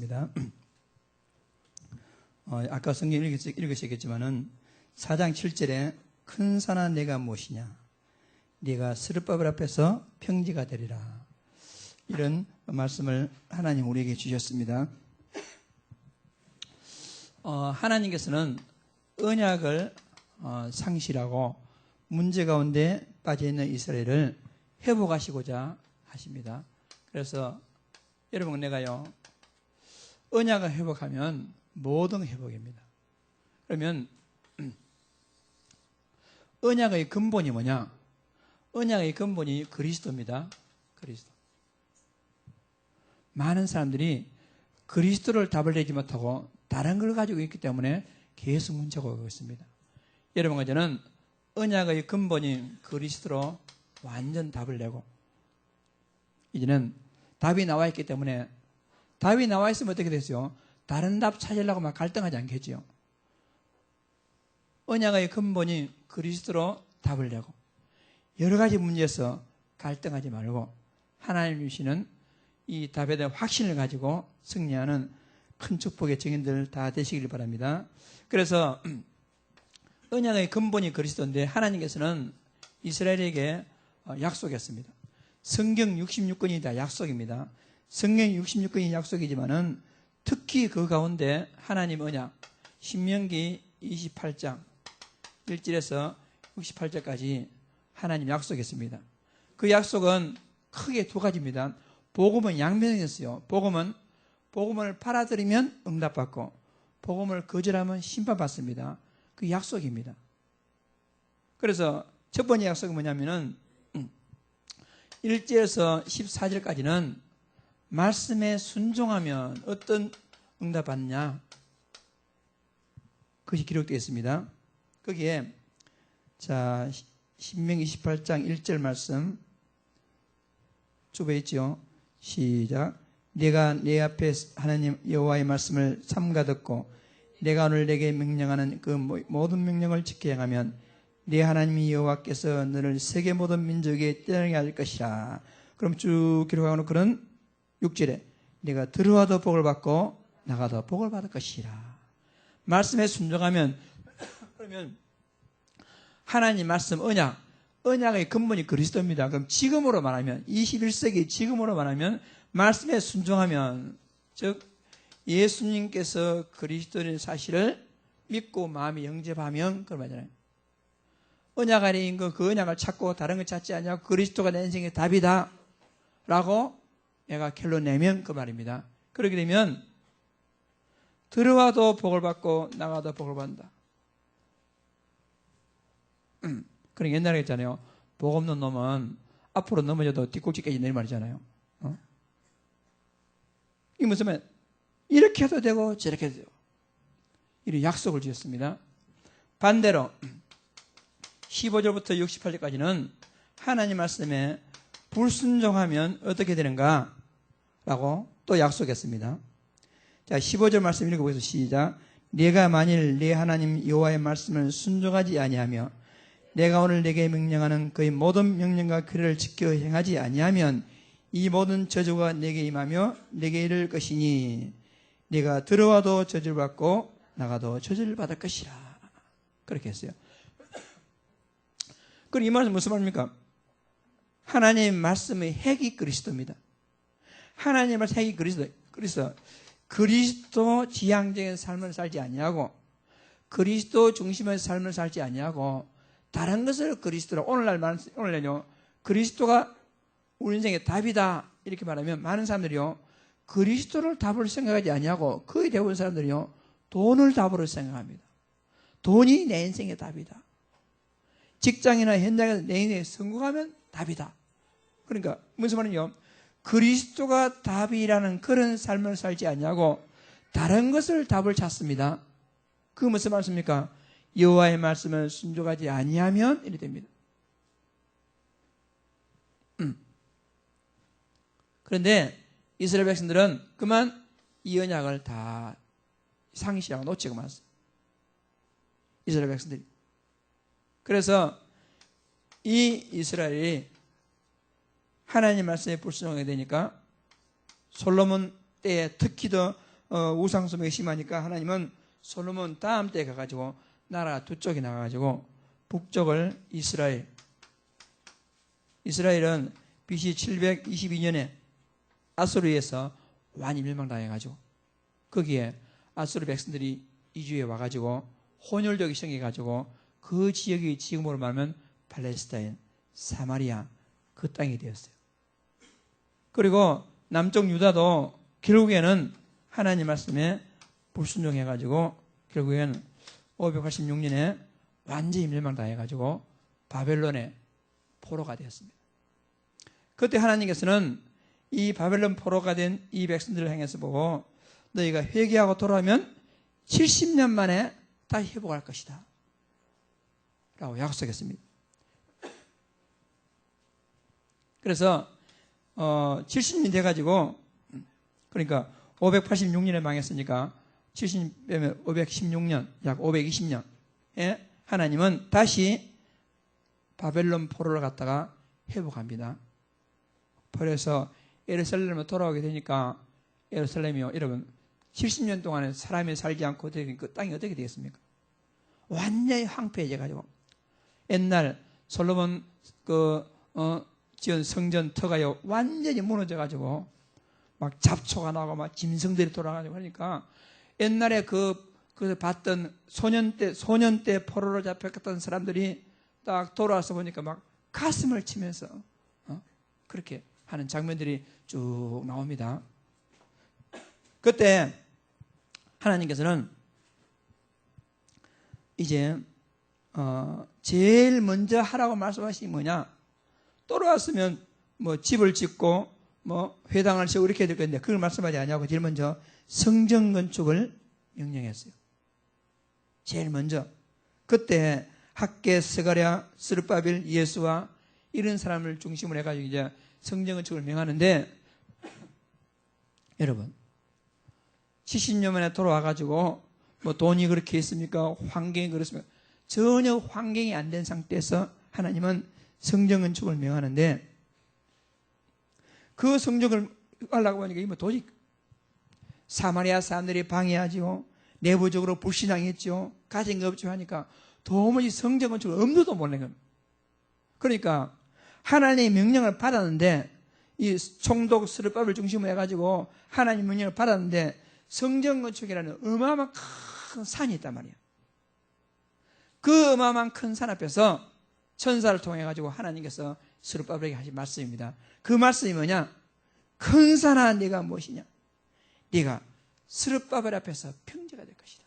읽겠습니다. 아까 성경 읽으셨겠지만은 4장 7절에 큰 산아 내가 무엇이냐, 네가 스룹바벨 앞에서 평지가 되리라, 이런 말씀을 하나님 우리에게 주셨습니다. 하나님께서는 언약을 상실하고 문제 가운데 빠져있는 이스라엘을 회복하시고자 하십니다. 그래서 여러분, 내가요, 언약을 회복하면 모든 회복입니다. 그러면 언약의 근본이 뭐냐? 언약의 근본이 그리스도입니다. 그리스도. 많은 사람들이 그리스도를 답을 내지 못하고 다른 걸 가지고 있기 때문에 계속 문제가 오고 있습니다. 여러분과 저는 언약의 근본인 그리스도로 완전 답을 내고, 이제는 답이 나와 있기 때문에, 답이 나와 있으면 어떻게 되죠? 다른 답 찾으려고 막 갈등하지 않겠지요. 언약의 근본인 그리스도로 답을 내고, 여러 가지 문제에서 갈등하지 말고 하나님 주시는 이 답에 대한 확신을 가지고 승리하는 큰 축복의 증인들 다 되시길 바랍니다. 그래서 언약의 근본이 그리스도인데 하나님께서는 이스라엘에게 약속했습니다. 성경 66권이 다 약속입니다. 성경 66권이 약속이지만은 특히 그 가운데 하나님 언약, 신명기 28장 1절에서 68절까지 하나님 약속했습니다. 그 약속은 크게 두 가지입니다. 복음은 양면이었어요. 복음을 받아들이면 응답받고, 복음을 거절하면 심판받습니다. 그 약속입니다. 그래서 첫 번째 약속이 뭐냐면은 1절에서 14절까지는 말씀에 순종하면 어떤 응답받느냐, 그것이 기록되어 있습니다. 거기에 자, 신명기 28장 1절 말씀 좁에 있죠. 시작. 내가 내 앞에 하나님 여호와의 말씀을 삼가 듣고 내가 오늘 내게 명령하는 그 모든 명령을 지켜 행하면 네 하나님 여호와께서 너를 세계 모든 민족에 뛰어나게 할 것이라. 그럼 쭉 기록하는 그런 6절에 내가 들어와도 복을 받고 나가도 복을 받을 것이라. 말씀에 순종하면, 그러면 하나님 말씀 언약의 근본이 그리스도입니다. 그럼 지금으로 말하면, 21세기 지금으로 말하면 말씀에 순종하면, 즉 예수님께서 그리스도인 사실을 믿고 마음이 영접하면, 그런 말이잖아요. 언약 아래 있는 그 언약을 찾고 다른 걸 찾지 않냐고, 그리스도가 내 인생의 답이다 라고 내가 결론 내면 그 말입니다. 그렇게 되면 들어와도 복을 받고 나가도 복을 받는다. 그러니까 옛날에 했잖아요. 복 없는 놈은 앞으로 넘어져도 뒷꼭지까지 내릴 말이잖아요. 이게 무슨 말? 이렇게 해도 되고 저렇게 해도 되고, 이런 약속을 주셨습니다. 반대로 15절부터 68절까지는 하나님 말씀에 불순종하면 어떻게 되는가 라고 또 약속했습니다. 자, 15절 말씀 읽어보세요. 시작. 네가 만일 네 하나님 여호와의 말씀을 순종하지 아니하며 내가 오늘 내게 명령하는 그의 모든 명령과 규례를 지켜 행하지 아니하면 이 모든 저주가 내게 임하며 내게 이를 것이니 네가 들어와도 저주를 받고 나가도 저주를 받을 것이라. 그렇게 했어요. 그럼 이 말은 무슨 말입니까? 하나님 말씀의 핵이 그리스도입니다. 하나님 말씀 핵이 그리스도. 그리스도 지향적인 삶을 살지 아니하고, 그리스도 중심의 삶을 살지 아니하고 다른 것을 그리스도로, 오늘날요 그리스도가 우리 인생의 답이다 이렇게 말하면 많은 사람들이요 그리스도를 답으로 생각하지 아니하고 거의 대부분 사람들이요 돈을 답으로 생각합니다. 돈이 내 인생의 답이다. 직장이나 현장에서 내 인생에 성공하면 답이다. 그러니까 무슨 말이냐, 그리스도가 답이라는 그런 삶을 살지 아니하고 다른 것을 답을 찾습니다. 그게 무슨 말씀입니까? 여호와의 말씀을 순종하지 아니하면 이래 됩니다. 그런데 이스라엘 백성들은 그만 이 언약을 다 상실하고 놓치고 말았어요. 이스라엘 백성들이. 그래서 이 이스라엘이 하나님 말씀에 불순종하게 되니까 솔로몬 때에 특히 더 우상숭배가 심하니까 하나님은 솔로몬 다음 때에 가가지고 나라가 두 쪽이 나가가지고 북쪽을 이스라엘은 BC 722년에 아수르에서 완전히 멸망당해가지고 거기에 아수르 백성들이 이주해 와가지고 혼혈족이 생겨가지고 그 지역이 지금으로 말하면 팔레스타인, 사마리아 그 땅이 되었어요. 그리고 남쪽 유다도 결국에는 하나님 말씀에 불순종해가지고 결국에는 586년에 완전히 멸망당해가지고 바벨론의 포로가 되었습니다. 그때 하나님께서는 이 바벨론 포로가 된 이 백성들을 향해서 보고 너희가 회개하고 돌아오면 70년 만에 다시 회복할 것이다 라고 약속했습니다. 그래서 70년이 돼가지고 그러니까 586년에 망했으니까 70 빼면 516년 약 520년에 하나님은 다시 바벨론 포로를 갖다가 회복합니다. 그래서 예루살렘으로 돌아오게 되니까 예루살렘이요 여러분 70년 동안에 사람이 살지 않고 그 땅이 어떻게 되겠습니까? 완전히 황폐해져 가지고 옛날 솔로몬 지은 성전 터가요 완전히 무너져 가지고 막 잡초가 나고 막 짐승들이 돌아가지고 그러니까 옛날에 그 봤던 소년 때 포로로 잡혔던 사람들이 딱 돌아와서 보니까 막 가슴을 치면서 그렇게 하는 장면들이 쭉 나옵니다. 그때 하나님께서는 이제 제일 먼저 하라고 말씀하신 게 뭐냐? 돌아왔으면 뭐 집을 짓고 뭐 회당을 세우고 이렇게 될 건데 그걸 말씀하지 않냐고 제일 먼저 성전 건축을 명령했어요. 제일 먼저 그때 학개, 스가랴, 스룹바벨, 예수와 이런 사람을 중심으로 해가지고 이제 성전 건축을 명하는데 여러분 70년 만에 돌아와가지고 뭐 돈이 그렇게 있습니까? 환경이 그렇습니까? 전혀 환경이 안 된 상태에서 하나님은 성전 건축을 명하는데 그 성전을 하려고 하니까 뭐 도저히 사마리아 사람들이 방해하지요. 내부적으로 불신앙했죠. 가진 거 없죠 하니까 도무지 성전 건축을 엄두도 못 낸 겁니다. 그러니까 하나님의 명령을 받았는데 이 총독 스룹바벨을 중심으로 해가지고 하나님 명령을 받았는데 성전 건축이라는 어마어마한 큰 산이 있단 말이야. 그 어마어마한 큰 산 앞에서 천사를 통해 가지고 하나님께서 스룹바벨에게 하신 말씀입니다. 그 말씀이 뭐냐? 큰 산아 네가 무엇이냐? 네가 스룹바벨 앞에서 평지가 될 것이다.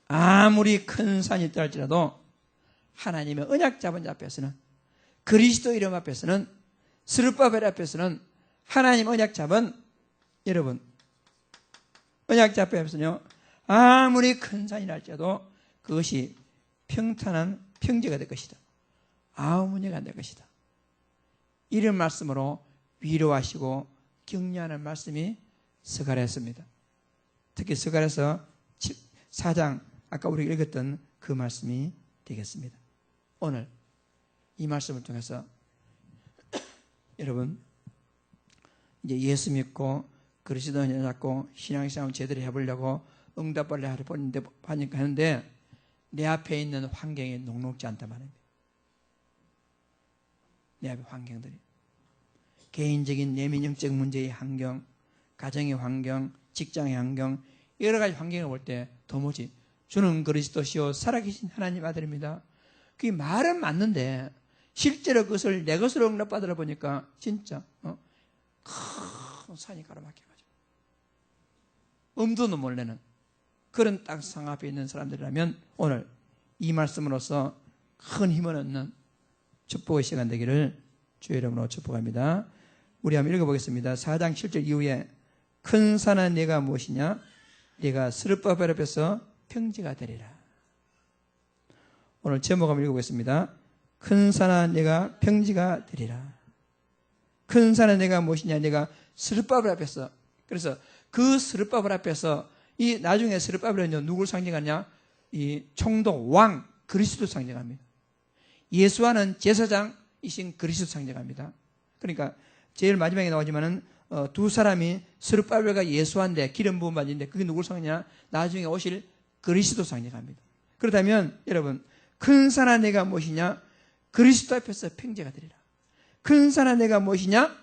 아무리 큰 산이 있다 할지라도 하나님의 언약 잡은 자 앞에서는 그리스도 이름 앞에서는 스룹바벨 앞에서는 하나님 언약 잡은 여러분 언약 잡은 앞에서는요 아무리 큰 산이라 할지라도 그것이 평탄한 평지가 될 것이다. 아무 문제가 안 될 것이다. 이런 말씀으로 위로하시고 격려하는 말씀이 스가랴서입니다. 특히 스가랴서 4장 아까 우리가 읽었던 그 말씀이 되겠습니다. 오늘 이 말씀을 통해서 여러분 이제 예수 믿고 그리스도인을 잡고 신앙생활 제대로 해보려고 응답을 하는데 내 앞에 있는 환경이 녹록지 않단 말입니다. 내 앞에 환경들이 개인적인 내면영적 문제의 환경, 가정의 환경, 직장의 환경 여러 가지 환경을 볼 때 도무지 주는 그리스도시요 살아계신 하나님 아들입니다. 그게 말은 맞는데 실제로 그것을 내 것으로 응답받으러 보니까 진짜 큰 산이 가로막혀가지고 엄두도 몰래는 그런 땅상 앞에 있는 사람들이라면 오늘 이 말씀으로서 큰 힘을 얻는 축복의 시간 되기를 주의 이름으로 축복합니다. 우리 한번 읽어보겠습니다. 4장 7절 이후에 큰 산은 네가 무엇이냐? 네가 스룹바벨 앞에서 평지가 되리라. 오늘 제목 한번 읽어보겠습니다. 큰 산은 네가 평지가 되리라. 큰 산은 네가 무엇이냐? 네가 스룹바벨 앞에서. 그래서 그 스룹바벨 앞에서 이 나중에 스룹바벨은 누구를 상징하냐? 이 총독 왕 그리스도 상징합니다. 예수와는 제사장이신 그리스도 상징합니다. 그러니까 제일 마지막에 나오지만은 두 사람이 스룹바벨과 예수한데 기름 부음 받는데 그게 누굴 상징하냐? 나중에 오실 그리스도 상징합니다. 그렇다면 여러분, 큰 산아 내가 무엇이냐? 그리스도 앞에서 평제가 되리라. 큰 산아 내가 무엇이냐?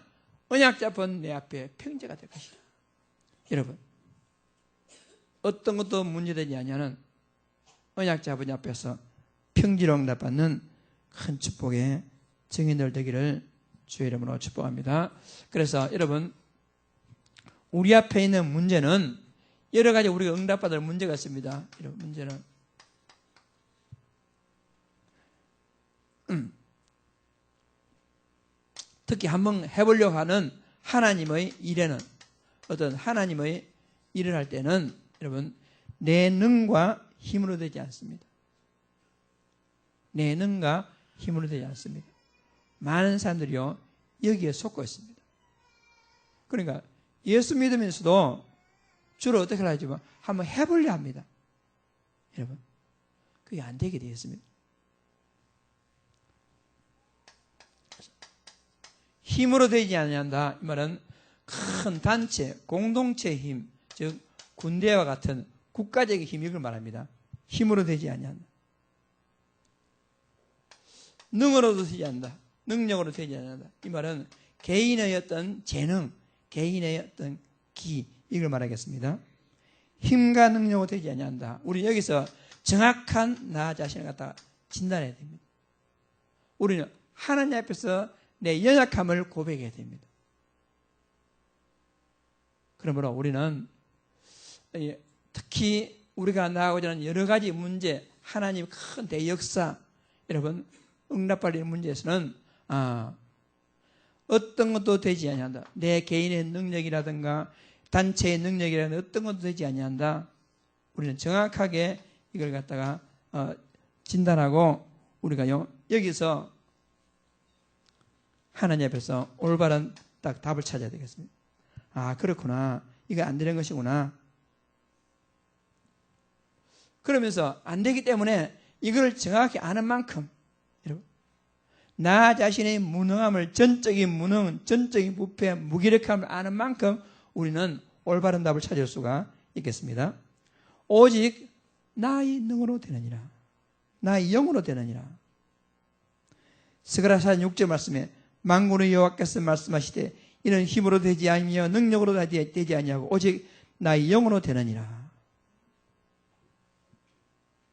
언약 잡은 내 앞에 평제가 될 것이라. 여러분, 어떤 것도 문제되지 않냐는 언약 잡은 앞에서 평지로 응답받는 큰 축복의 증인들 되기를 주의 이름으로 축복합니다. 그래서 여러분, 우리 앞에 있는 문제는 여러 가지 우리가 응답받을 문제가 있습니다. 이런 문제는 특히 한번 해보려고 하는 하나님의 일에는, 어떤 하나님의 일을 할 때는 여러분, 내 능과 힘으로 되지 않습니다. 내 능과 힘으로 되지 않습니다. 많은 사람들이요, 여기에 속고 있습니다. 그러니까 예수 믿으면서도 주로 어떻게 하지만 한번 해보려 합니다. 여러분, 그게 안 되게 되어 있습니다. 힘으로 되지 않는다. 이 말은 큰 단체, 공동체의 힘, 즉 군대와 같은 국가적인 힘, 이걸 말합니다. 힘으로 되지 않는다. 능으로도 되지 않는다. 능력으로 되지 않는다. 이 말은 개인의 어떤 재능, 개인의 어떤 기, 이걸 말하겠습니다. 힘과 능력으로 되지 않는다. 우리 여기서 정확한 나 자신을 갖다가 진단해야 됩니다. 우리는 하나님 앞에서 내 연약함을 고백해야 됩니다. 그러므로 우리는 특히 우리가 나아가고자 하는 여러 가지 문제, 하나님 큰 대역사, 여러분 응답받을 문제에서는 어떤 것도 되지 아니한다. 내 개인의 능력이라든가 단체의 능력이라든가 어떤 것도 되지 아니한다. 우리는 정확하게 이걸 갖다가 진단하고 우리가요 여기서 하나님 앞에서 올바른 딱 답을 찾아야 되겠습니다. 그렇구나. 이거 안 되는 것이구나. 그러면서 안 되기 때문에 이걸 정확히 아는 만큼, 여러분, 나 자신의 무능함을, 전적인 무능, 전적인 부패, 무기력함을 아는 만큼 우리는 올바른 답을 찾을 수가 있겠습니다. 오직 나의 능으로 되느니라. 나의 영으로 되느니라. 스가랴서 6절 말씀에 만군의 여호와께서 말씀하시되 이는 힘으로 되지 아니며 능력으로 되지 아니하고 오직 나의 영으로 되느니라.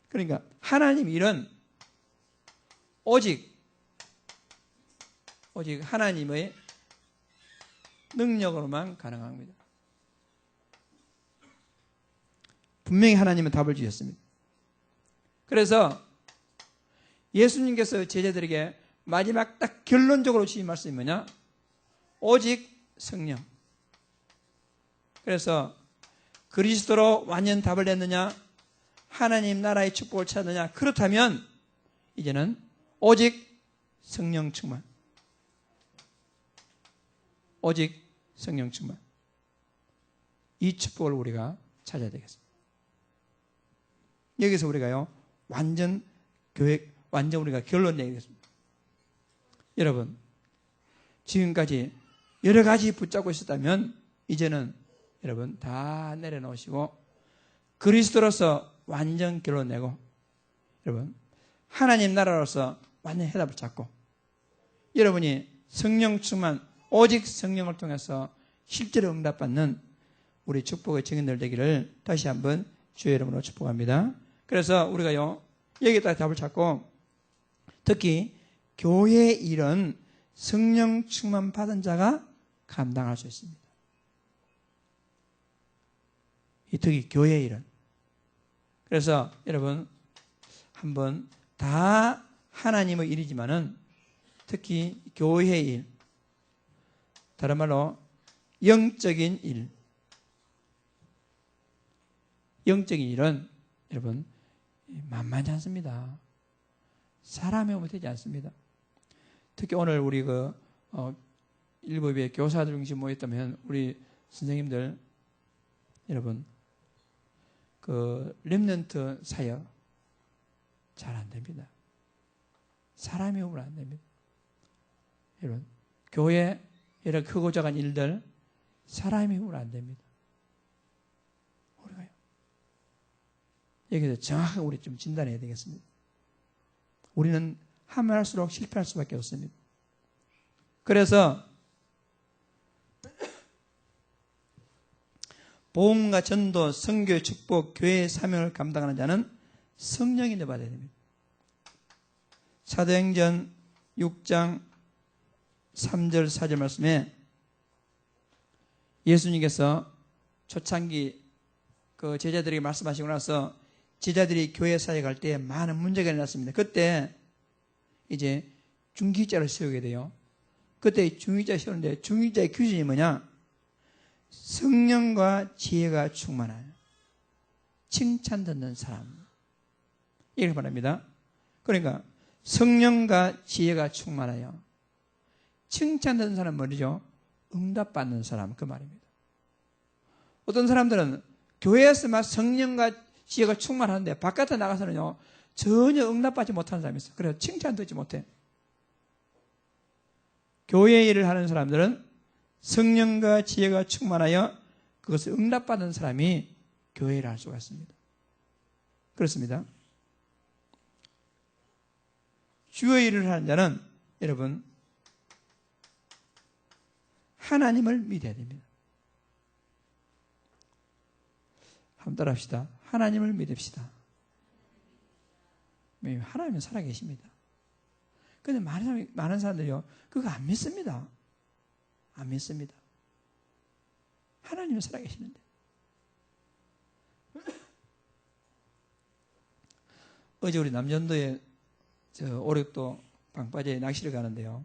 그러니까 하나님 일은 오직 하나님의 능력으로만 가능합니다. 분명히 하나님은 답을 주셨습니다. 그래서 예수님께서 제자들에게 마지막 딱 결론적으로 주신 말씀이 뭐냐? 오직 성령. 그래서 그리스도로 완전 답을 냈느냐? 하나님 나라의 축복을 찾느냐? 그렇다면 이제는 오직 성령 충만. 오직 성령 충만. 이 축복을 우리가 찾아야 되겠습니다. 여기서 우리가요, 완전 우리가 결론 내겠습니다. 여러분, 지금까지 여러 가지 붙잡고 있었다면 이제는 여러분 다 내려놓으시고 그리스도로서 완전 결론 내고 여러분 하나님 나라로서 완전 해답을 찾고 여러분이 성령 충만, 오직 성령을 통해서 실제로 응답받는 우리 축복의 증인들 되기를 다시 한번 주의 이름으로 축복합니다. 그래서 우리가요 여기에다 답을 찾고 특히 교회의 일은 성령 충만 받은 자가 감당할 수 있습니다. 특히 교회의 일은. 그래서 여러분 한번 다 하나님의 일이지만은 특히 교회의 일, 다른 말로 영적인 일, 영적인 일은 여러분 만만치 않습니다. 사람이 오면 되지 않습니다. 특히 오늘 우리 일곱의 교사들 중심 모였다면 우리 선생님들 여러분 렘넌트 사역 잘 안 됩니다. 사람이 오면 안 됩니다. 여러분 교회 이런 크고 작은 일들 사람이 힘으로 안 됩니다. 우리가요. 여기서 정확하게 우리 좀 진단해야 되겠습니다. 우리는 하면 할수록 실패할 수밖에 없습니다. 그래서 복음과 전도, 선교, 축복, 교회의 사명을 감당하는 자는 성령이 받아야 됩니다. 사도행전 6장 3절 4절 말씀에 예수님께서 초창기 그 제자들에게 말씀하시고 나서 제자들이 교회 사역할 때 많은 문제가 일어났습니다. 그때 이제 중기자를 세우게 돼요. 그때 중기자 세우는데 중기자의 규정이 뭐냐? 성령과 지혜가 충만하여 칭찬 듣는 사람, 이렇게 말합니다. 그러니까 성령과 지혜가 충만하여 칭찬 듣는 사람 뭐죠? 응답받는 사람, 그 말입니다. 어떤 사람들은 교회에서만 성령과 지혜가 충만한데 바깥에 나가서는요 전혀 응답받지 못하는 사람이 있어요. 그래서 칭찬 듣지 못해. 교회 일을 하는 사람들은 성령과 지혜가 충만하여 그것을 응답받는 사람이 교회 일을 할 수가 있습니다. 그렇습니다. 주의 일을 하는 자는 여러분 하나님을 믿어야 됩니다. 한번 따라합시다. 하나님을 믿읍시다. 하나님은 살아계십니다. 그런데 많은 사람들이요 그거 안 믿습니다. 안 믿습니다. 하나님은 살아계시는데. 어제 우리 남전도에 오륙도 방파제에 낚시를 가는데요.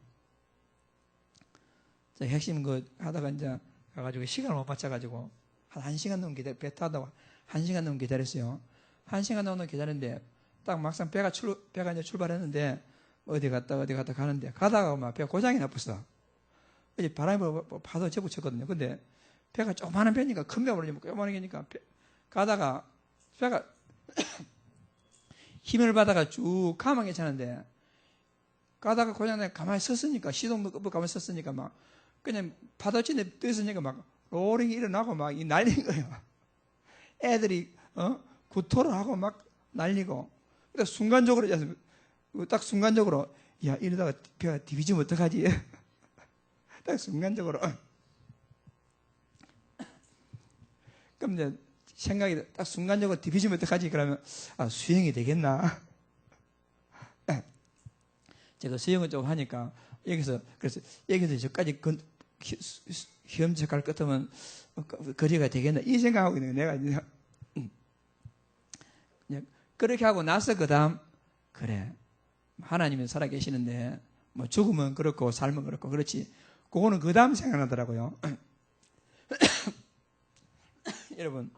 핵심 하다가 이제 가가지고 시간을 못 맞춰가지고 한 1시간 넘게 배 타다가 1시간 넘게 기다렸어요. 1시간 넘게 기다렸는데 딱 막상 배가 이제 출발했는데 어디 갔다 가는데 가다가 막 배가 고장이 났었어. 이제 바람이 파도 제부 쳤거든요. 근데 배가 조그마한 배니까 큰 배가 모르지만 조그마한 배니까 가다가 배가 힘을 받아가 쭉 가면 괜찮은데 가다가 고장나서 가만히 섰으니까 시동도 끄고 가만히 섰으니까 막 그냥 파도치는데 떠있으니까 막 로링이 일어나고 막 날린 거예요. 애들이 구토를 하고 막 날리고 그러니까 순간적으로 딱 순간적으로 야 이러다가 배가 디비지면 어떡하지? 딱 순간적으로 그럼 이제 생각이 딱 순간적으로 디비지면 어떡하지? 그러면 수영이 되겠나? 제가 수영을 좀 하니까 그래서 여기서 저까지 헤엄쳐갈 것 같으면 거리가 되겠나? 이 생각하고 있는 거예요. 내가 그렇게 하고 나서 그 다음 그래 하나님은 살아계시는데 뭐 죽으면 그렇고 살면 그렇고 그렇지 그거는 그 다음 생각나더라고요. 여러분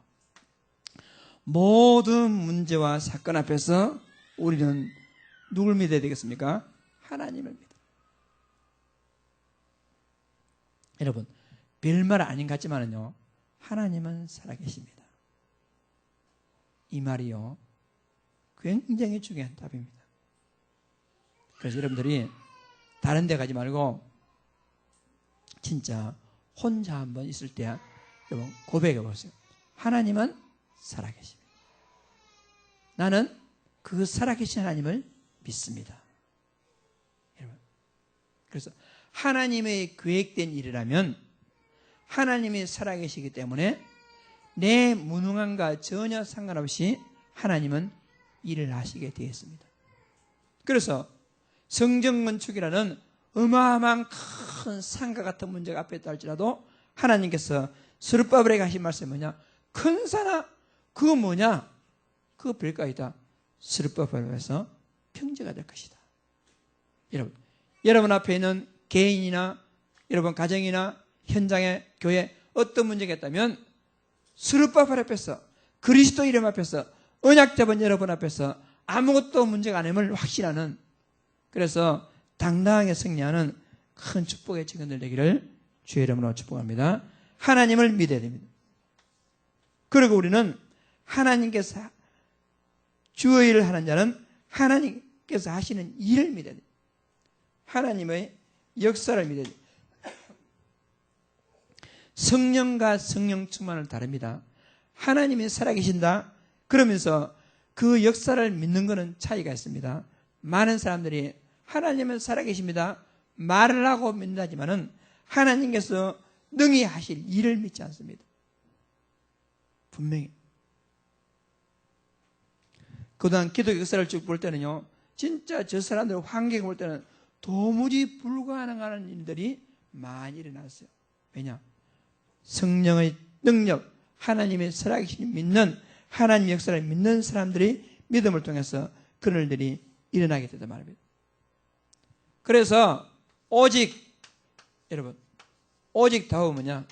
모든 문제와 사건 앞에서 우리는 누굴 믿어야 되겠습니까? 하나님을 믿어요. 여러분 별말 아닌 것 같지만은요 하나님은 살아계십니다. 이 말이요 굉장히 중요한 답입니다. 그래서 여러분들이 다른 데 가지 말고 진짜 혼자 한번 있을 때 여러분 고백해 보세요. 하나님은 살아계십니다. 나는 그 살아계신 하나님을 믿습니다. 여러분 그래서 하나님의 계획된 일이라면 하나님이 살아계시기 때문에 내 무능함과 전혀 상관없이 하나님은 일을 하시게 되었습니다. 그래서 성전 건축이라는 어마어마한 큰 산과 같은 문제가 앞에 있다 할지라도 하나님께서 스룹바벨에게 하신 말씀이 뭐냐? 큰 산아 그거 뭐냐? 그거 별거이다. 스룹바벨에서 평지가 될 것이다. 여러분 앞에 있는 개인이나 여러분 가정이나 현장에 교회 어떤 문제가 있다면 스룹바벨 앞에서 그리스도 이름 앞에서 언약 잡은 여러분 앞에서 아무것도 문제가 아님을 확신하는 그래서 당당하게 승리하는 큰 축복의 증언들 되기를 주의 이름으로 축복합니다. 하나님을 믿어야 됩니다. 그리고 우리는 하나님께서 주의 일을 하는 자는 하나님께서 하시는 일을 믿어야 됩니다. 하나님의 역사를 믿어야 됩니다. 성령과 성령 충만은 다릅니다. 하나님이 살아계신다 그러면서 그 역사를 믿는 것은 차이가 있습니다. 많은 사람들이 하나님은 살아계십니다 말을 하고 믿는다지만은 하나님께서 능히 하실 일을 믿지 않습니다. 분명히. 그동안 기독교 역사를 쭉 볼 때는요, 진짜 저 사람들 환경을 볼 때는 도무지 불가능한 일들이 많이 일어났어요. 왜냐? 성령의 능력, 하나님의 살아계심을 믿는, 하나님 역사를 믿는 사람들이 믿음을 통해서 그런 일들이 일어나게 되단 말입니다. 그래서 오직, 여러분, 오직 답은 뭐냐?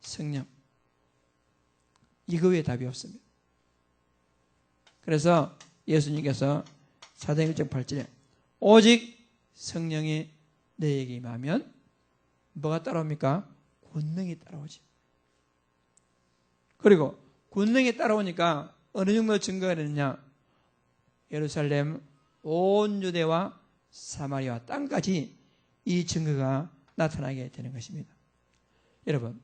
성령. 이거 외에 답이 없습니다. 그래서 예수님께서 사도행 1장 8절에 오직 성령이 너에게 임하면 뭐가 따라옵니까? 권능이 따라오지. 그리고 권능이 따라오니까 어느 정도 증거가 되느냐? 예루살렘, 온 유대와 사마리아 땅까지 이 증거가 나타나게 되는 것입니다. 여러분,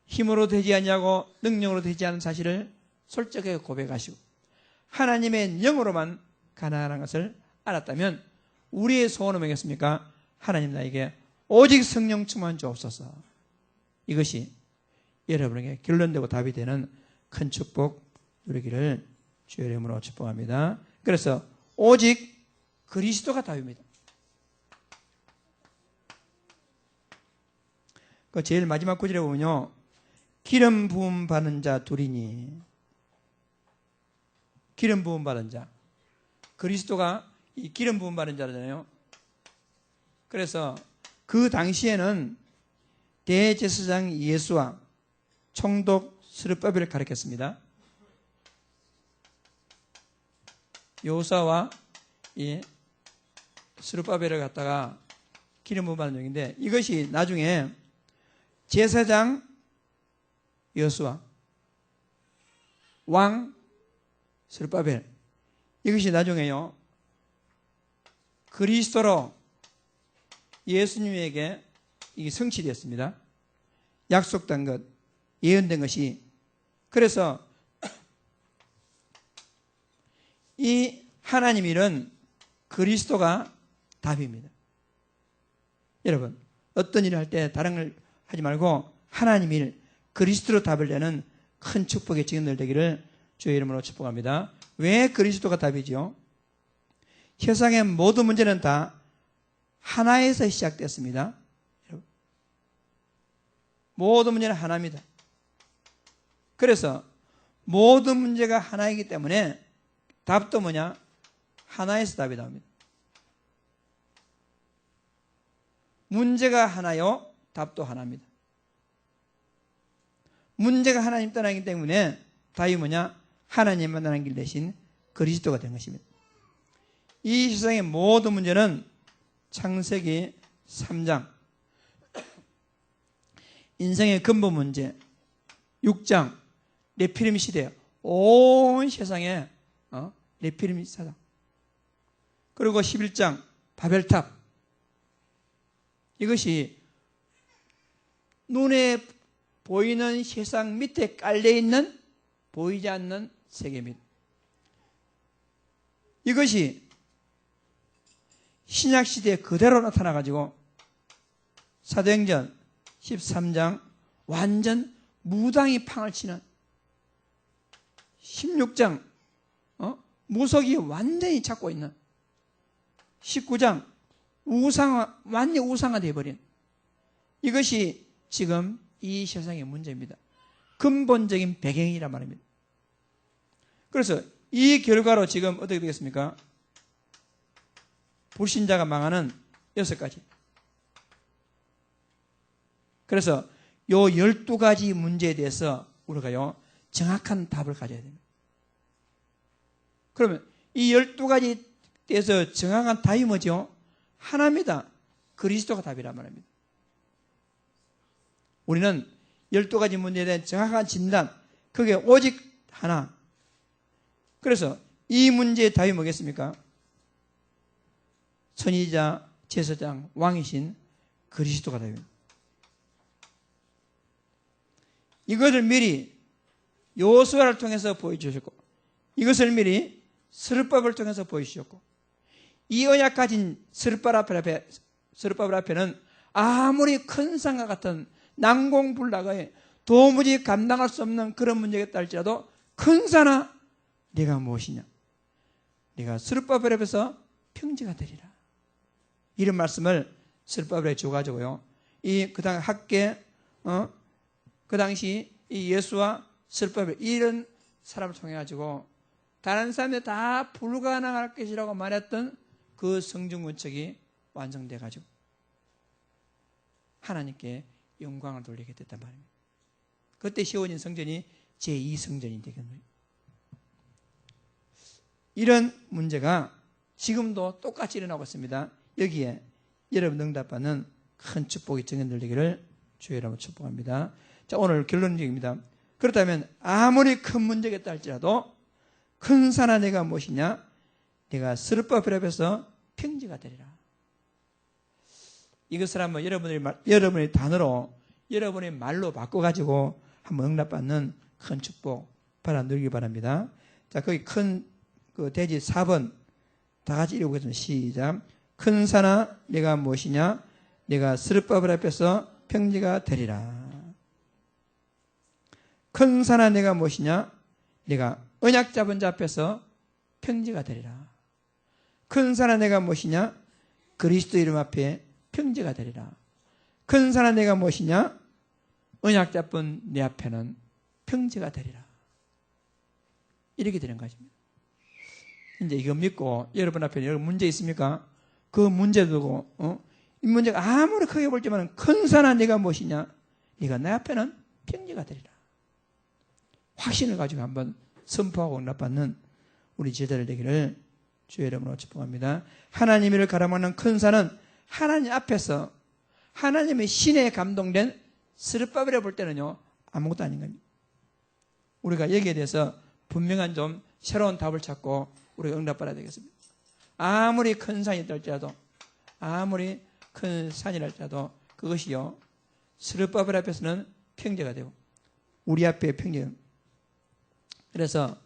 힘으로 되지 않냐고 능력으로 되지 않은 사실을 솔직하게 고백하시고 하나님의 영으로만 가능한 것을 알았다면 우리의 소원은 뭐겠습니까? 하나님 나에게 오직 성령 충만 주옵소서. 이것이 여러분에게 결론되고 답이 되는 큰 축복 누리기를 주의 이름으로 축복합니다. 그래서 오직 그리스도가 답입니다. 그 제일 마지막 구절에 보면요, 기름 부음 받은 자 둘이니, 기름 부음 받은 자, 그리스도가 이 기름 부음 받은 자잖아요. 그래서 그 당시에는 대제사장 예수와 총독 스룹바벨을 가리켰습니다. 요사와 이 스룹바벨을 갖다가 기름 부음 받은 적인데, 이것이 나중에 제사장 여수와 왕 스룹바벨, 이것이 나중에요 그리스도로 예수님에게 이게 성취되었습니다. 약속된 것, 예언된 것이. 그래서 이 하나님 일은 그리스도가 답입니다. 여러분, 어떤 일을 할 때 다른 걸 하지 말고 하나님 일, 그리스도로 답을 내는 큰 축복의 증인들 되기를 주의 이름으로 축복합니다. 왜 그리스도가 답이죠? 세상의 모든 문제는 다 하나에서 시작됐습니다. 모든 문제는 하나입니다. 그래서 모든 문제가 하나이기 때문에 답도 뭐냐? 하나에서 답이 나옵니다. 문제가 하나요, 답도 하나입니다. 문제가 하나님 떠나기 때문에 답이 뭐냐? 하나님 만나는 길 대신 그리스도가 된 것입니다. 이 세상의 모든 문제는 창세기 3장 인생의 근본 문제, 6장 네피림 시대, 온 세상에 네피림 사상, 그리고 11장 바벨탑, 이것이 눈에 보이는 세상 밑에 깔려있는 보이지 않는 세계입니다. 이것이 신약시대에 그대로 나타나가지고 사도행전 13장 완전 무당이 팡을 치는, 16장 무속이 완전히 찾고 있는, 19장 완전히 우상화 되어버린, 이것이 지금 이 세상의 문제입니다. 근본적인 배경이란 말입니다. 그래서 이 결과로 지금 어떻게 되겠습니까? 불신자가 망하는 6가지. 그래서 요 12가지 문제에 대해서 우리가요 정확한 답을 가져야 됩니다. 그러면 이 12가지에 대해서 정확한 답이 뭐죠? 하나입니다. 그리스도가 답이란 말입니다. 우리는 12가지 문제에 대한 정확한 진단, 그게 오직 하나. 그래서 이 문제의 답이 뭐겠습니까? 선지자, 제사장, 왕이신 그리스도가 답입니다. 이것을 미리 여호수아를 통해서 보여주셨고, 이것을 미리 스룹바벨을 통해서 보여주셨고, 이 언약 가진 스룹바벨 앞에는 아무리 큰 산과 같은 난공불락의 도무지 감당할 수 없는 그런 문제가 있다 할지라도, 큰 산아 네가 무엇이냐, 네가 스룹바벨 앞에서 평지가 되리라. 이런 말씀을 스룹바벨에 줘가지고요, 그 당시 이 예수와 스룹바벨 이런 사람을 통해 가지고 다른 사람들 다 불가능할 것이라고 말했던 그 성전 건축이 완성돼 가지고 하나님께 영광을 돌리게 됐단 말입니다. 그때 세워진 성전이 제2성전이 되겠네요. 이런 문제가 지금도 똑같이 일어나고 있습니다. 여기에 여러분 응답받는 큰 축복이 정해되기를 주의 이름으로 축복합니다. 자, 오늘 결론적입니다. 그렇다면 아무리 큰 문제가 있다 할지라도 큰 산아 내가 무엇이냐, 내가 스룹바벨 앞에서 평지가 되리라. 이것을 한번 여러분의 단어로, 여러분의 말로 바꿔가지고 한번 응답받는 큰 축복 바라 누리기 바랍니다. 자, 거기 큰 그 대지 4번 다 같이 읽어보겠습니다. 시작. 큰 산아 내가 무엇이냐, 내가 스룹바벨 앞에서 평지가 되리라. 큰 산아 내가 무엇이냐, 내가 언약 잡은 자 앞에서 평지가 되리라. 큰 산아 내가 무엇이냐, 그리스도 이름 앞에 평지가 되리라. 큰 산아 내가 무엇이냐, 언약 잡은 내 앞에는 평지가 되리라. 이렇게 되는 것입니다. 이제 이거 믿고 여러분 앞에 여러분 문제 있습니까? 그 문제 두고 이 문제가 아무리 크게 볼지만 큰 산아 네가 무엇이냐, 네가 내 앞에는 평지가 되리라. 확신을 가지고 한번 선포하고 응답받는 우리 제자들 되기를 주의 이름으로 축복합니다. 하나님을 가라먹는 큰 산은 하나님 앞에서 하나님의 신에 감동된 스룹바벨에 볼 때는요 아무것도 아닌 겁니다. 우리가 여기에 대해서 분명한 좀 새로운 답을 찾고 우리가 응답받아야 되겠습니다. 아무리 큰 산이 있을지라도, 아무리 큰 산이랄지라도 그것이요 스룹바벨 앞에서는 평지가 되고 우리 앞에 평지가. 그래서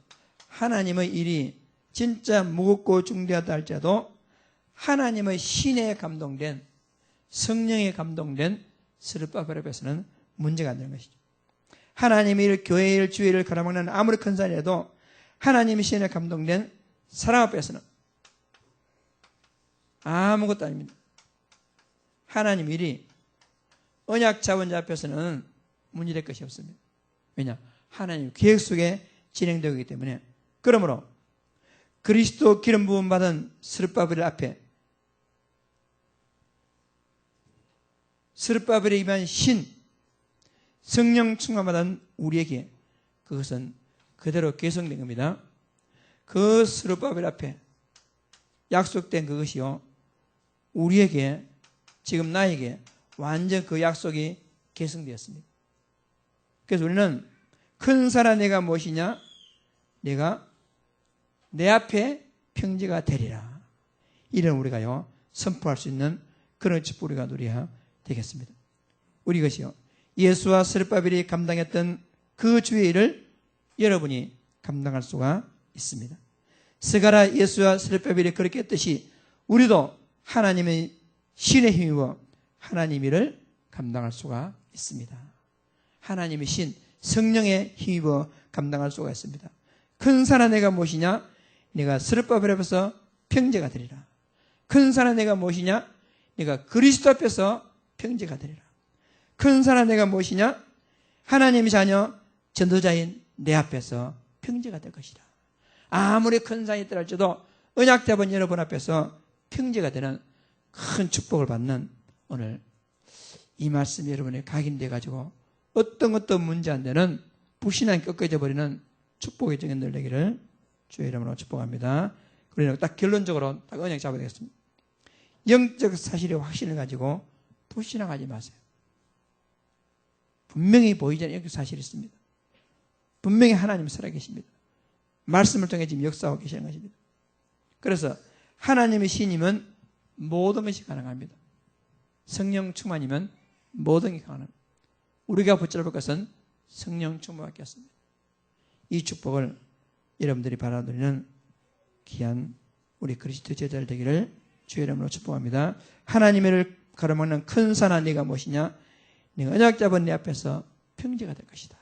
하나님의 일이 진짜 무겁고 중대하다 할지라도 하나님의 신에 감동된, 성령에 감동된 스룹바벨 앞에서는 문제가 안 되는 것이죠. 하나님의 일, 교회의 일, 주의 일을 가라먹는 아무리 큰 산이라도 하나님의 신에 감동된 사람 앞에서는 아무것도 아닙니다. 하나님 일이 언약 잡은 자 앞에서는 문제될 것이 없습니다. 왜냐? 하나님 계획 속에 진행되기 때문에. 그러므로 그리스도 기름 부음 받은 스룹바벨 앞에 스룹바벨에 임한 신, 성령 충만 받은 우리에게 그것은 그대로 계승된 겁니다. 그 스룹바벨 앞에 약속된 그것이요 우리에게, 지금 나에게 완전 그 약속이 계승되었습니다. 그래서 우리는 큰 산아 내가 무엇이냐, 내가 내 앞에 평지가 되리라. 이런 우리가요 선포할 수 있는 그런 축복 우리가 누려야 되겠습니다. 우리 것이요 예수와 스룹바벨이 감당했던 그 주의 일을 여러분이 감당할 수가 있습니다. 스가랴 예수와 스룹바벨이 그렇게 했듯이 우리도 하나님의 신의 힘입어 하나님 일을 감당할 수가 있습니다. 하나님의 신, 성령의 힘입어 감당할 수가 있습니다. 큰 산아 내가 무엇이냐, 내가 스룹바벨 앞에서 평지가 되리라. 큰 산아 내가 무엇이냐, 내가 그리스도 앞에서 평지가 되리라. 큰 산아 내가 무엇이냐, 하나님의 자녀 전도자인 내 앞에서 평지가 될 것이다. 아무리 큰 산이 있더라 할지라도 언약 잡은 여러분 앞에서 평지가 되는 큰 축복을 받는 오늘 이 말씀이 여러분의 각인돼 가지고 어떤 문제 안 되는 불신앙이 꺾여져 버리는 축복의 정인들 되기를 주의 이름으로 축복합니다. 그러나 딱 결론적으로 딱 언약 잡아야 되겠습니다. 영적 사실의 확신을 가지고 불신앙하지 마세요. 분명히 보이지 않는 영적 사실이 있습니다. 분명히 하나님 살아계십니다. 말씀을 통해 지금 역사하고 계시는 것입니다. 그래서 하나님의 신임은 모든 것이 가능합니다. 성령 충만이면 모든 게 가능합니다. 우리가 붙잡을 것은 성령 충만 받겠습니다. 이 축복을 여러분들이 바라드리는 귀한 우리 그리스도 제자들 되기를 주의 이름으로 축복합니다. 하나님을 가로막는 큰 산아 네가 무엇이냐? 네가 언약 잡은 내 앞에서 평지가 될 것이다.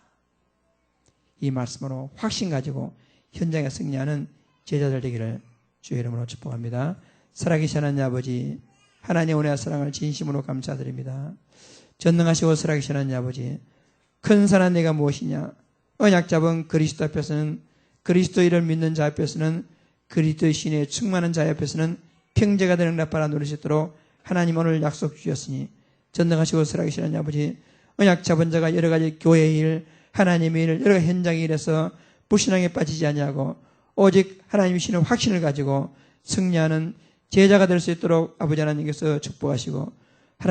이 말씀으로 확신 가지고 현장에 승리하는 제자들 되기를 주의 이름으로 축복합니다. 살아계신 하나님 아버지, 하나님의 은혜와 사랑을 진심으로 감사드립니다. 전능하시고 살아계신 하나님 아버지, 큰 산아 네가 무엇이냐? 언약 잡은 그리스도 앞에서는, 그리스도를 믿는 자 앞에서는, 그리스도의 신에 충만한 자 앞에서는 평제가 되는 응답받아 누릴 수 있도록 하나님 오늘 약속 주셨으니, 전능하시고 살아계신 하나님 아버지, 언약 잡은 자가 여러 가지 교회의 일, 하나님의 일, 여러 현장의 일에서 불신앙에 빠지지 아니하고 오직 하나님이시는 확신을 가지고 승리하는 제자가 될 수 있도록 아버지 하나님께서 축복하시고,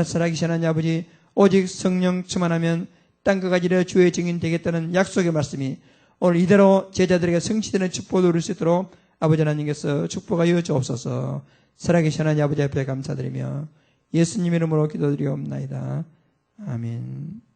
살아계신 하나님 아버지, 오직 성령 충만하면 땅과 가지려 주의 증인 되겠다는 약속의 말씀이 오늘 이대로 제자들에게 성취되는 축복을 누릴 수 있도록 아버지 하나님께서 축복하여 주옵소서. 살아계신 하나님 아버지 앞에 감사드리며 예수님 이름으로 기도드리옵나이다. 아멘.